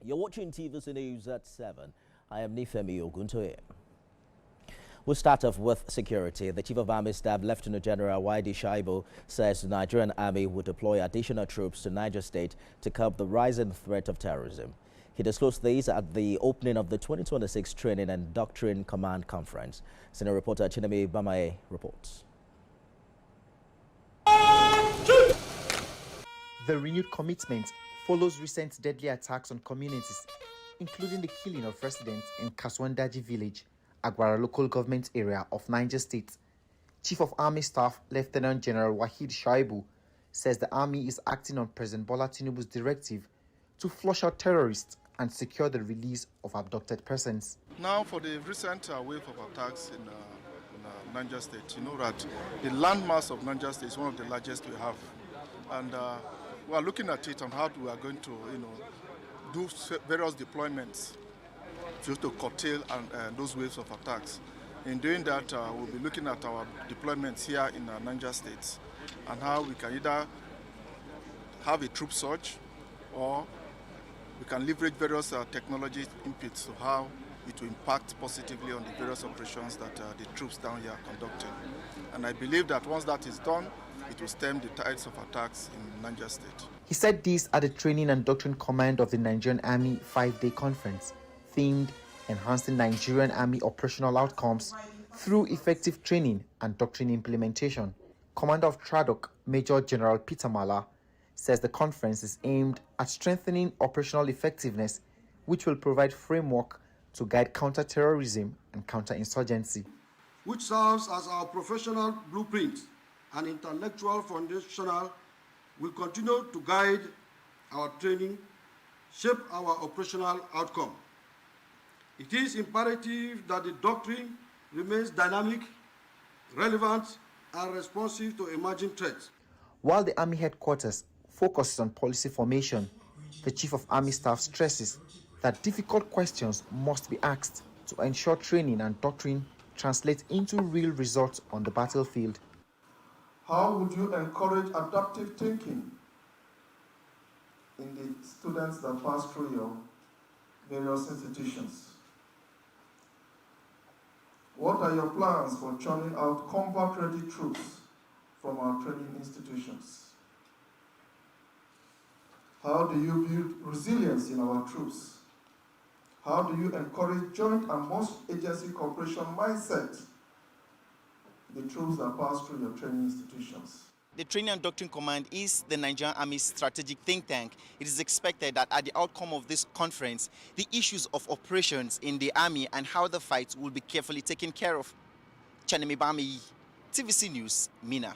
You're watching TVC News at 7. I am Nifemi Oguntoye. We'll start off with security. The Chief of Army Staff, Lieutenant General Y.D. Shaibu, says the Nigerian Army will deploy additional troops to Niger State to curb the rising threat of terrorism. He disclosed this at the opening of the 2026 Training and Doctrine Command Conference. Senior reporter Chineme Bamae reports. The renewed commitment follows recent deadly attacks on communities, including the killing of residents in Kaswandaji village, Agwara local government area of Niger State. Chief of Army Staff Lieutenant General Wahid Shaibu says the Army is acting on President Bola Tinubu's directive to flush out terrorists and secure the release of abducted persons. Now, for the recent wave of attacks in Niger State, you know that the landmass of Niger State is one of the largest we have. And we are looking at it on how we are going to, do various deployments to curtail those waves of attacks. In doing that, we'll be looking at our deployments here in Niger State and how we can either have a troop surge or we can leverage various technology inputs to how it will impact positively on the various operations that the troops down here are conducting. And I believe that once that is done, it will stem the tides of attacks in Niger State. He said this at the Training and Doctrine Command of the Nigerian Army 5-day conference, themed Enhancing Nigerian Army Operational Outcomes through Effective Training and Doctrine Implementation. Commander of TRADOC, Major General Peter Mala, says the conference is aimed at strengthening operational effectiveness, which will provide framework to guide counter-terrorism and counter-insurgency. Which serves as our professional blueprint and intellectual foundational, will continue to guide our training, shape our operational outcome. It is imperative that the doctrine remains dynamic, relevant, and responsive to emerging threats. While the Army headquarters focuses on policy formation, the Chief of Army Staff stresses that difficult questions must be asked to ensure training and doctrine translate into real results on the battlefield. How would you encourage adaptive thinking in the students that pass through your various institutions? What are your plans for churning out combat-ready troops from our training institutions? How do you build resilience in our troops? How do you encourage joint and most-agency cooperation mindset in the troops that pass through your training institutions? The Training and Doctrine Command is the Nigerian Army's strategic think tank. It is expected that at the outcome of this conference, the issues of operations in the Army and how the fights will be carefully taken care of. Chanemi Bami, TVC News, Mina.